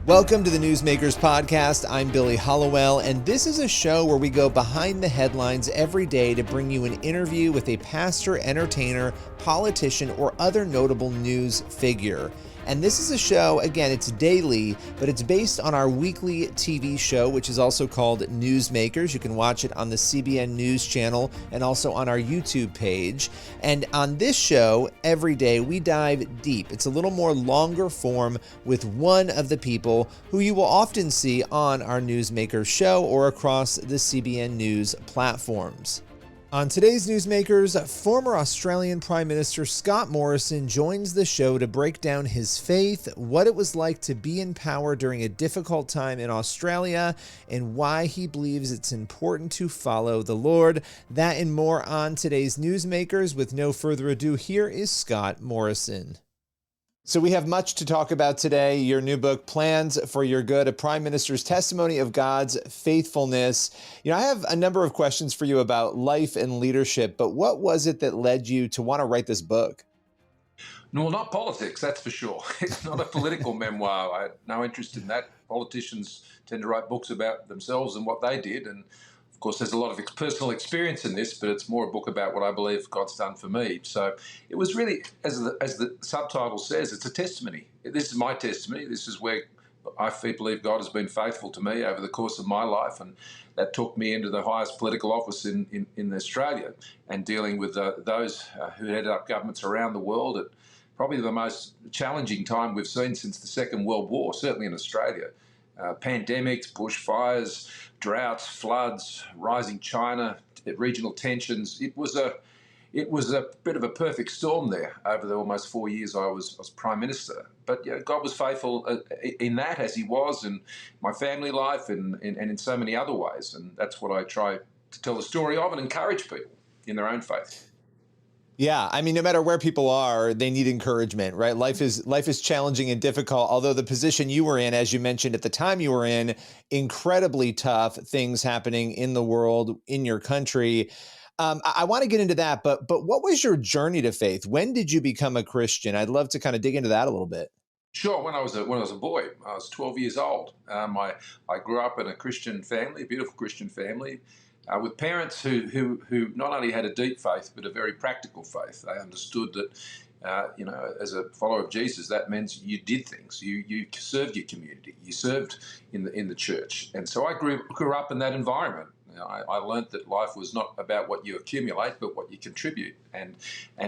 Welcome to the Newsmakers Podcast. I'm Billy Hollowell, and this is a show where we go behind the headlines every day to bring you an interview with a pastor, entertainer, politician, or other notable news figure. And this is a show, again, it's daily, but it's based on our weekly TV show, which is also called Newsmakers. You can watch it on the CBN News channel and also on our YouTube page. And on this show, every day, we dive deep. It's a little more longer form with one of the people who you will often see on our Newsmakers show or across the CBN News platforms. On today's Newsmakers, former Australian Prime Minister Scott Morrison joins the show to break down his faith, what it was like to be in power during a difficult time in Australia, and why he believes it's important to follow the Lord. That and more on today's Newsmakers. With no further ado, here is Scott Morrison. So we have much to talk about today. Your new book, Plans for Your Good, a Prime Minister's Testimony of God's Faithfulness. You know, I have a number of questions for you about life and leadership, but what was it that led you to want to write this book? No, not politics, that's for sure. It's not a political memoir. I had no interest in that. Politicians tend to write books about themselves and what they did. And of course, there's a lot of personal experience in this, but it's more a book about what I believe God's done for me. So it was really, as the subtitle says, it's a testimony. This is my testimony. This is where I believe God has been faithful to me over the course of my life, and that took me into the highest political office in Australia and dealing with those who headed up governments around the world at probably the most challenging time we've seen since the Second World War, certainly in Australia. Pandemics, bushfires, droughts, floods, rising China, regional tensions. It was a bit of a perfect storm there over the almost 4 years I was Prime Minister. But yeah, God was faithful in that, as he was in my family life and in so many other ways. And that's what I try to tell the story of and encourage people in their own faith. Yeah, I mean, no matter where people are, they need encouragement, right? Life is challenging and difficult, although the position you were in, as you mentioned at the time you were in, incredibly tough things happening in the world, in your country. I want to get into that, but what was your journey to faith? When did you become a Christian? I'd love to kind of dig into that a little bit. Sure. When I was a boy, I was 12 years old. I grew up in a Christian family, a beautiful Christian family, with parents who not only had a deep faith but a very practical faith. They understood that, as a follower of Jesus, that means you did things. You served your community. You served in the church. And so I grew up in that environment. I learned that life was not about what you accumulate, but what you contribute, and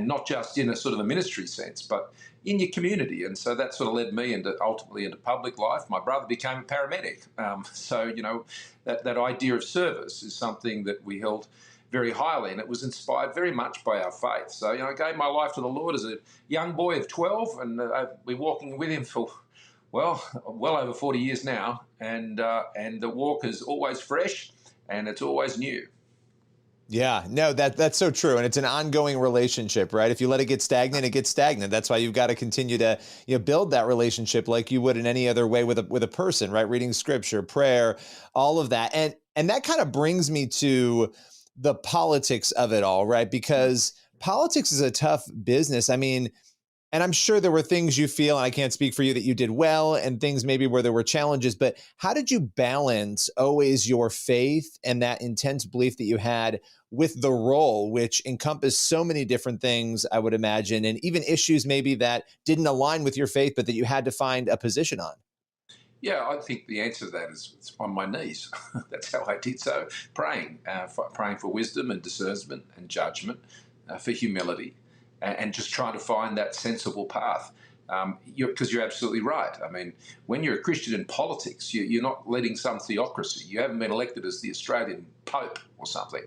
not just in a sort of a ministry sense, but in your community. And so that sort of led me ultimately into public life. My brother became a paramedic. So that idea of service is something that we held very highly, and it was inspired very much by our faith. So I gave my life to the Lord as a young boy of 12, and I've been walking with him for well over 40 years now, and the walk is always fresh. And it's always new. Yeah, no, that's so true. And it's an ongoing relationship, right? If you let it get stagnant, it gets stagnant. That's why you've got to continue to build that relationship like you would in any other way with a person, right? Reading scripture, prayer, all of that. And that kind of brings me to the politics of it all, right? Because politics is a tough business. I mean, and I'm sure there were things you feel, and I can't speak for you, that you did well, and things maybe where there were challenges, but how did you balance always your faith and that intense belief that you had with the role, which encompassed so many different things, I would imagine, and even issues maybe that didn't align with your faith, but that you had to find a position on? Yeah, I think the answer to that is it's on my knees. That's how I did so, praying for wisdom and discernment and judgment, for humility, and just trying to find that sensible path. Because you're absolutely right. I mean, when you're a Christian in politics, you're not leading some theocracy. You haven't been elected as the Australian Pope or something.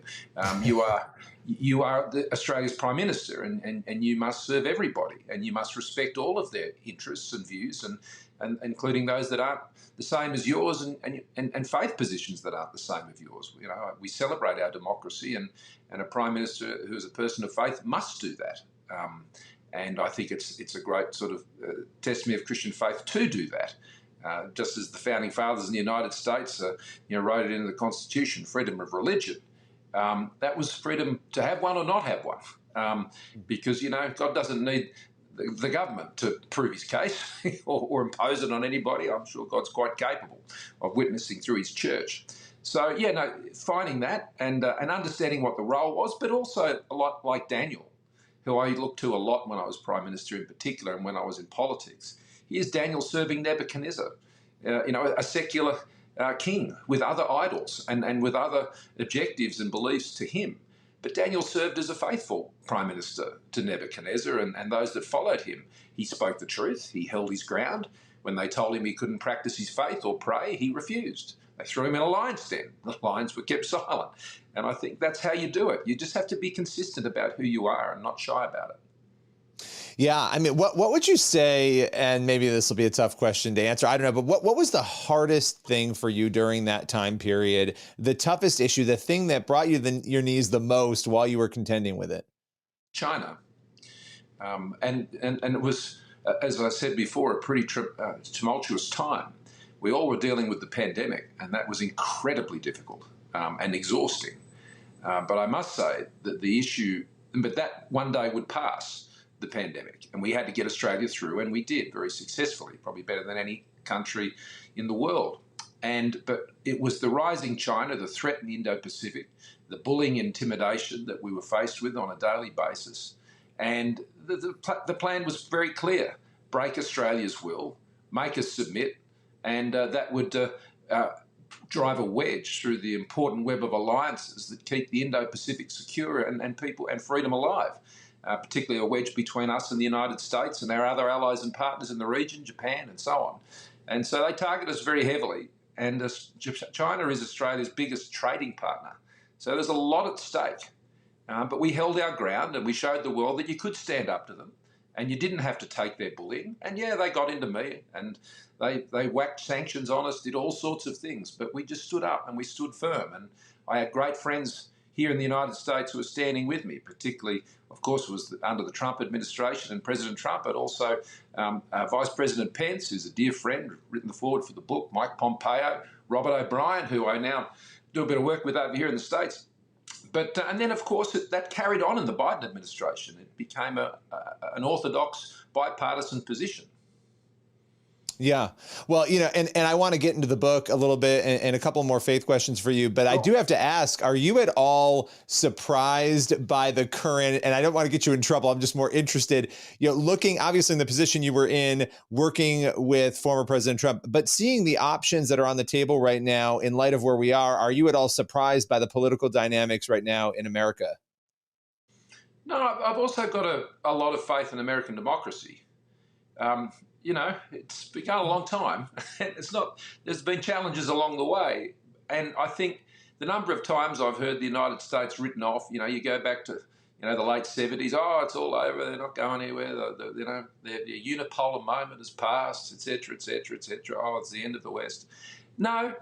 You are Australia's Prime Minister, and you must serve everybody, and you must respect all of their interests and views, and including those that aren't the same as yours, and faith positions that aren't the same as yours. We celebrate our democracy, and a Prime Minister who is a person of faith must do that. And I think it's a great sort of testimony of Christian faith to do that. Just as the founding fathers in the United States, wrote it into the Constitution, freedom of religion. That was freedom to have one or not have one, because God doesn't need the government to prove his case or impose it on anybody. I'm sure God's quite capable of witnessing through his church. So, yeah, no, finding that and understanding what the role was, but also a lot like Daniel, who I looked to a lot when I was Prime Minister in particular and when I was in politics. Here's Daniel serving Nebuchadnezzar, a secular king with other idols and with other objectives and beliefs to him. But Daniel served as a faithful prime minister to Nebuchadnezzar and those that followed him. He spoke the truth. He held his ground. When they told him he couldn't practice his faith or pray, he refused. They threw him in a lion's den. The lions were kept silent. And I think that's how you do it. You just have to be consistent about who you are and not shy about it. Yeah, I mean, what would you say, and maybe this will be a tough question to answer, I don't know, but what was the hardest thing for you during that time period, the toughest issue, the thing that brought you your knees the most while you were contending with it? China. And it was, as I said before, a pretty tumultuous time. We all were dealing with the pandemic, and that was incredibly difficult and exhausting. But I must say that that one day would pass, the pandemic, and we had to get Australia through, and we did very successfully, probably better than any country in the world. But it was the rising China, the threat in the Indo-Pacific, the bullying intimidation that we were faced with on a daily basis. And the plan was very clear: break Australia's will, make us submit, and that would drive a wedge through the important web of alliances that keep the Indo-Pacific secure and people and freedom alive. Particularly a wedge between us and the United States and our other allies and partners in the region, Japan and so on. And so they target us very heavily. And China is Australia's biggest trading partner. So there's a lot at stake. But we held our ground and we showed the world that you could stand up to them and you didn't have to take their bullying. And yeah, they got into me and they whacked sanctions on us, did all sorts of things. But we just stood up and we stood firm. And I had great friends here in the United States who were standing with me, particularly, of course, was under the Trump administration and President Trump, but also Vice President Pence, who's a dear friend, written the foreword for the book, Mike Pompeo, Robert O'Brien, who I now do a bit of work with over here in the States. But and then, of course, that carried on in the Biden administration. It became an orthodox bipartisan position. Yeah. Well, and I want to get into the book a little bit and a couple more faith questions for you, but I do have to ask, are you at all surprised by the current, and I don't want to get you in trouble, I'm just more interested, looking obviously in the position you were in, working with former President Trump, but seeing the options that are on the table right now in light of where we are you at all surprised by the political dynamics right now in America? No, I've also got a lot of faith in American democracy. It's been going a long time. There's been challenges along the way. And I think the number of times I've heard the United States written off, you go back to, the late 70s, it's all over, they're not going anywhere, the unipolar moment has passed, et cetera, et cetera, et cetera. It's the end of the West. No,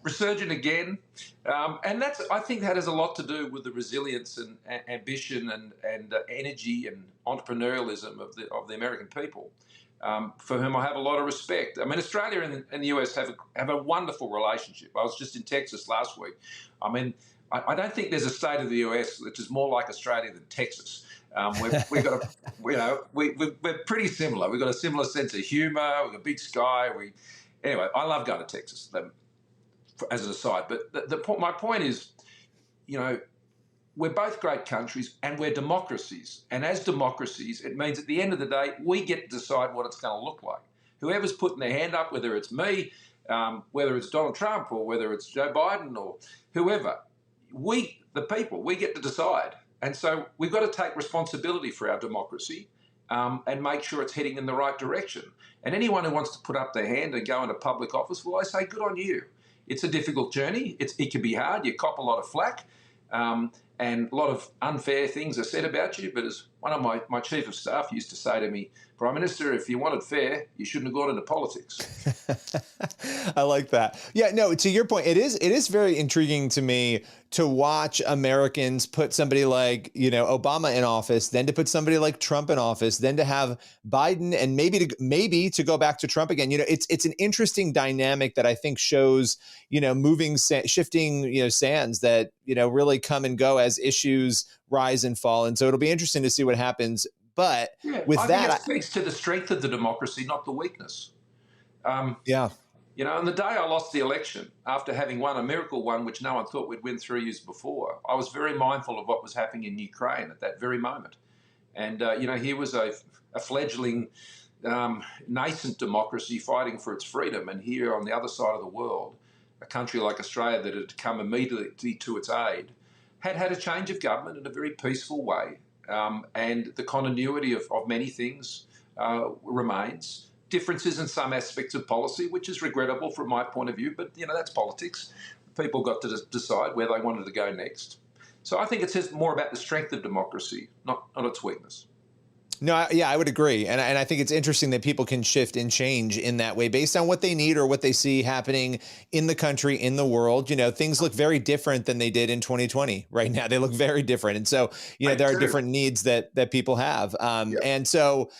resurgent again. And I think that has a lot to do with the resilience and ambition and energy and entrepreneurialism of the American people. For whom I have a lot of respect. I mean, Australia and the US have a wonderful relationship. I was just in Texas last week. I mean, I don't think there's a state of the US which is more like Australia than Texas. We're pretty similar. We've got a similar sense of humour. We've got a big sky. Anyway, I love going to Texas. As an aside, but my point is, we're both great countries and we're democracies. And as democracies, it means at the end of the day, we get to decide what it's going to look like. Whoever's putting their hand up, whether it's me, whether it's Donald Trump or whether it's Joe Biden or whoever, the people, we get to decide. And so we've got to take responsibility for our democracy and make sure it's heading in the right direction. And anyone who wants to put up their hand and go into public office, well, I say good on you. It's a difficult journey. It can be hard. You cop a lot of flack. And a lot of unfair things are said about you. But as one of my chief of staff used to say to me, Prime Minister, if you wanted fair, you shouldn't have gone into politics. I like that. Yeah, no, to your point, it is very intriguing to me to watch Americans put somebody like, Obama in office, then to put somebody like Trump in office, then to have Biden and maybe to go back to Trump again. It's an interesting dynamic that I think shows, shifting, sands that, really come and go as issues rise and fall. And so it'll be interesting to see what happens But Yeah, with I think that, it speaks to the strength of the democracy, not the weakness. Um, yeah. on the day I lost the election, after having won a miracle one, which no one thought we'd win 3 years before, I was very mindful of what was happening in Ukraine at that very moment. And, here was a fledgling, nascent democracy fighting for its freedom. And here on the other side of the world, a country like Australia that had come immediately to its aid had a change of government in a very peaceful way. And the continuity of many things remains. Differences in some aspects of policy, which is regrettable from my point of view, but that's politics. People got to decide where they wanted to go next. So I think it says more about the strength of democracy, not its weakness. No, yeah, I would agree. And I think it's interesting that people can shift and change in that way based on what they need or what they see happening in the country, in the world. Things look very different than they did in 2020 right now. They look very different. And so, there are different needs that people have. Yep. And so,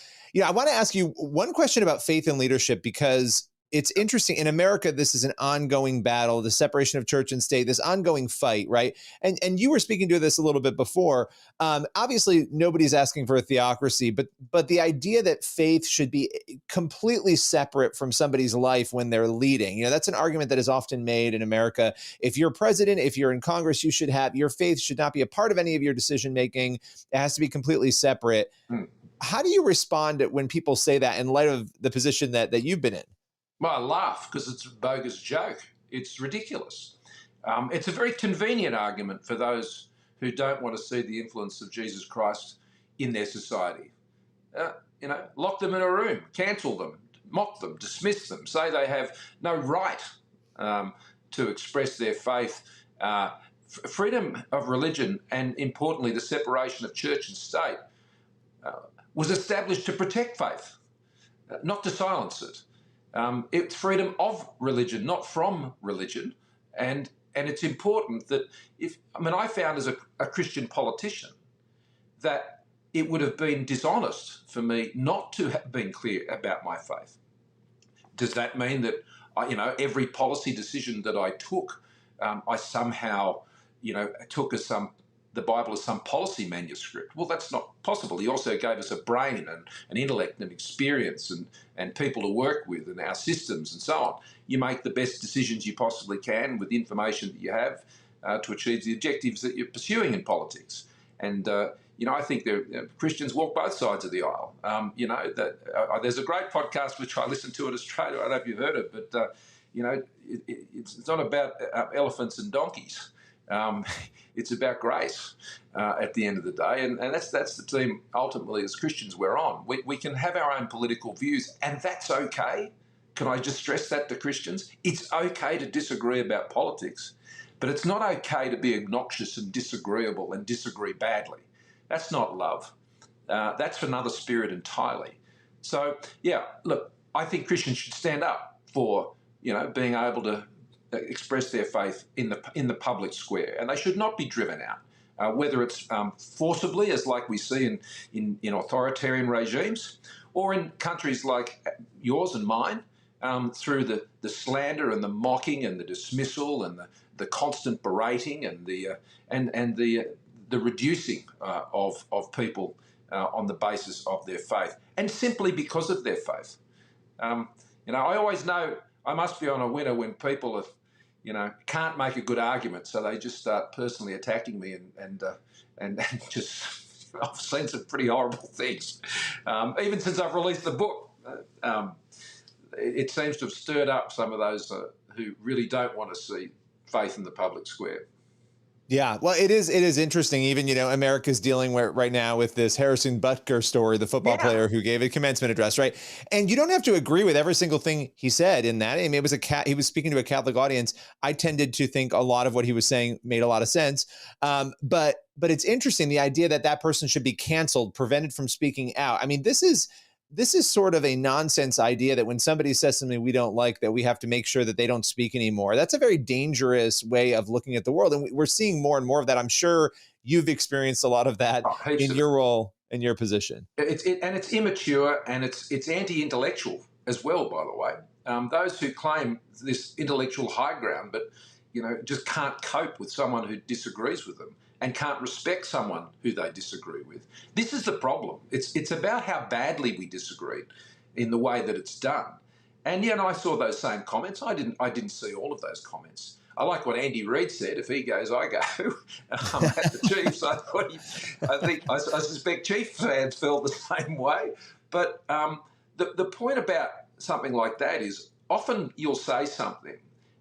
I want to ask you one question about faith and leadership, because it's interesting. In America, this is an ongoing battle, the separation of church and state, this ongoing fight, right? And you were speaking to this a little bit before. Obviously, nobody's asking for a theocracy, but the idea that faith should be completely separate from somebody's life when they're leading, that's an argument that is often made in America. If you're president, if you're in Congress, your faith should not be a part of any of your decision making. It has to be completely separate. How do you respond when people say that in light of the position that you've been in? Well, I laugh because it's a bogus joke. It's ridiculous. It's a very convenient argument for those who don't want to see the influence of Jesus Christ in their society. Lock them in a room, cancel them, mock them, dismiss them, say they have no right to express their faith. Freedom of religion, and importantly, the separation of church and state, was established to protect faith, not to silence it. It's freedom of religion, not from religion, and it's important that I found as a Christian politician that it would have been dishonest for me not to have been clear about my faith. Does that mean that every policy decision that I took, I somehow took as the Bible as some policy manuscript? Well, that's not possible. He also gave us a brain and an intellect and experience and people to work with and our systems and so on. You make the best decisions you possibly can with the information that you have to achieve the objectives that you're pursuing in politics. And, I think Christians walk both sides of the aisle. There's a great podcast which I listen to in Australia. I don't know if you've heard it, but, it's not about elephants and donkeys. It's about grace at the end of the day, and that's the team ultimately as Christians we're on. We can have our own political views, and that's okay. Can I just stress that to Christians? It's okay to disagree about politics, but it's not okay to be obnoxious and disagreeable and disagree badly. That's not love. That's another spirit entirely. So, look, I think Christians should stand up for being able to express their faith in the public square, and they should not be driven out, whether it's forcibly, as like we see in authoritarian regimes, or in countries like yours and mine, through the slander and the mocking and the dismissal and the constant berating and the reducing of people on the basis of their faith, and simply because of their faith. I always know I must be on a winner when people are can't make a good argument, so they just start personally attacking me and just I've seen some pretty horrible things. Even since I've released the book, it seems to have stirred up some of those who really don't want to see faith in the public square. Yeah, well, it is interesting. Even, America's dealing right now with this Harrison Butker story, the football player who gave a commencement address, right? And you don't have to agree with every single thing he said in that. I mean, he was speaking to a Catholic audience. I tended to think a lot of what he was saying made a lot of sense. But it's interesting, the idea that person should be canceled, prevented from speaking out. I mean, this is sort of a nonsense idea that when somebody says something we don't like, that we have to make sure that they don't speak anymore. That's a very dangerous way of looking at the world. And we're seeing more and more of that. I'm sure you've experienced a lot of that in your role, in your position. It's immature and it's anti-intellectual as well, by the way. Those who claim this intellectual high ground, but just can't cope with someone who disagrees with them. and can't respect someone who they disagree with. This is the problem. It's about how badly we disagree in the way that it's done. And yeah, and I saw those same comments. I didn't see all of those comments. I like what Andy Reid said. If he goes, I go. I'm at the Chiefs. I suspect Chiefs fans felt the same way. But the point about something like that is often you'll say something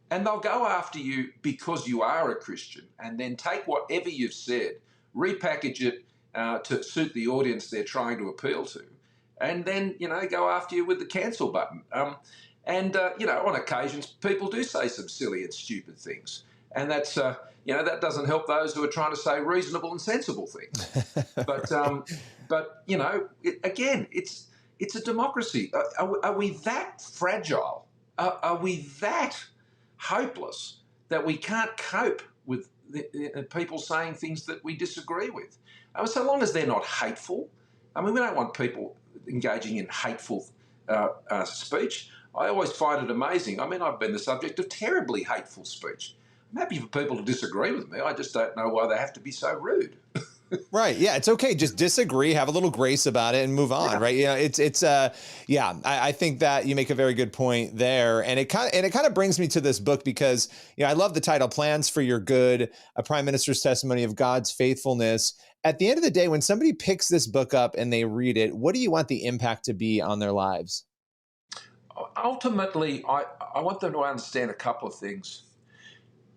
and they'll go after you because you are a Christian, and then take whatever you've said, repackage it to suit the audience they're trying to appeal to, and then, go after you with the cancel button. On occasions, people do say some silly and stupid things. And that's, that doesn't help those who are trying to say reasonable and sensible things. Again, it's a democracy. Are we that fragile? Are we that hopeless that we can't cope with people saying things that we disagree with? So long as they're not hateful. I mean, we don't want people engaging in hateful speech. I always find it amazing. I mean, I've been the subject of terribly hateful speech. I'm happy for people to disagree with me. I just don't know why they have to be so rude. Right. Yeah. It's okay. Just disagree, have a little grace about it, and move on. Yeah. Right. I think that you make a very good point there. And it kind of brings me to this book because, I love the title, Plans for Your Good, a Prime Minister's Testimony of God's Faithfulness. At the end of the day, when somebody picks this book up and they read it, what do you want the impact to be on their lives? Ultimately, I want them to understand a couple of things.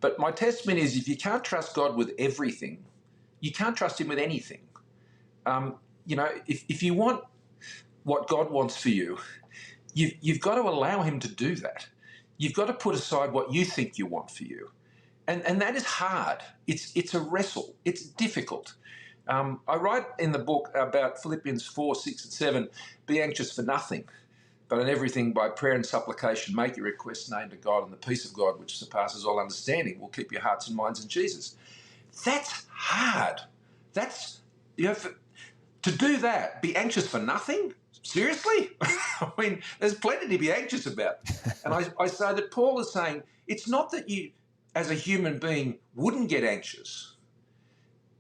But my testimony is, if you can't trust God with everything, you can't trust him with anything. If you want what God wants for you, you've got to allow him to do that. You've got to put aside what you think you want for you. And that is hard. It's a wrestle. It's difficult. I write in the book about Philippians 4, 6 and 7, be anxious for nothing, but in everything by prayer and supplication, make your requests known to God, and the peace of God, which surpasses all understanding, will keep your hearts and minds in Jesus. That's hard. That's, to do that, be anxious for nothing? Seriously? I mean, there's plenty to be anxious about. And I say that Paul is saying, it's not that you, as a human being, wouldn't get anxious.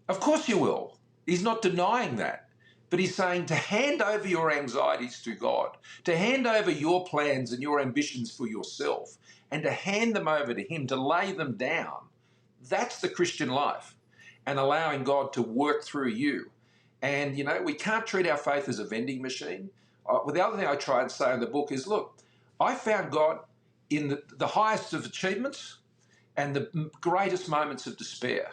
Of course you will. He's not denying that. But he's saying to hand over your anxieties to God, to hand over your plans and your ambitions for yourself, and to hand them over to him, to lay them down. That's the Christian life, and allowing God to work through you. And, we can't treat our faith as a vending machine. The other thing I try and say in the book is, look, I found God in the highest of achievements and the greatest moments of despair,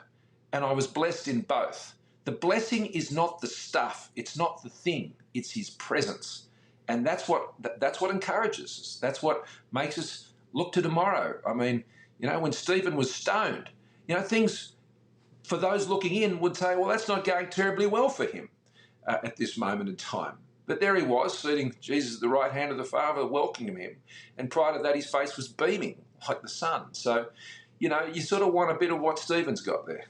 and I was blessed in both. The blessing is not the stuff, it's not the thing, it's his presence. And that's what encourages us. That's what makes us look to tomorrow. I mean, when Stephen was stoned, things for those looking in would say, well, that's not going terribly well for him at this moment in time. But there he was, sitting Jesus at the right hand of the Father, welcoming him. And prior to that, his face was beaming like the sun. So, you sort of want a bit of what Stephen's got there.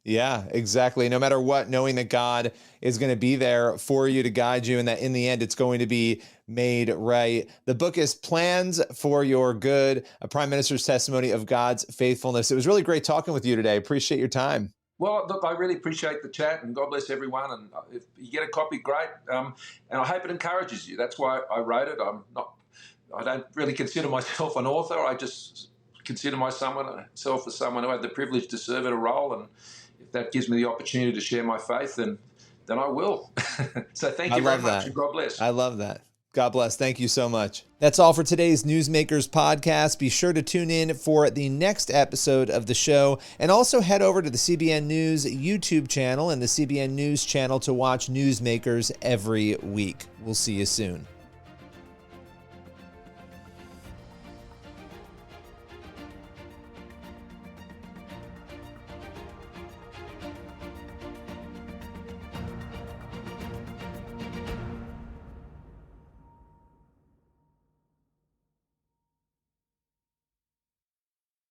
Yeah, exactly. No matter what, knowing that God is going to be there for you to guide you, and that in the end, it's going to be made right. The book is Plans for Your Good, a Prime Minister's Testimony of God's Faithfulness. It was really great talking with you today. Appreciate your time. Well, look, I really appreciate the chat, and God bless everyone. And if you get a copy, great. And I hope it encourages you. That's why I wrote it. I don't really consider myself an author. I just consider myself as someone who had the privilege to serve at a role, and if that gives me the opportunity to share my faith, then I will. So thank you very much, and God bless. I love that. God bless. Thank you so much. That's all for today's Newsmakers podcast. Be sure to tune in for the next episode of the show, and also head over to the CBN News YouTube channel and the CBN News channel to watch Newsmakers every week. We'll see you soon.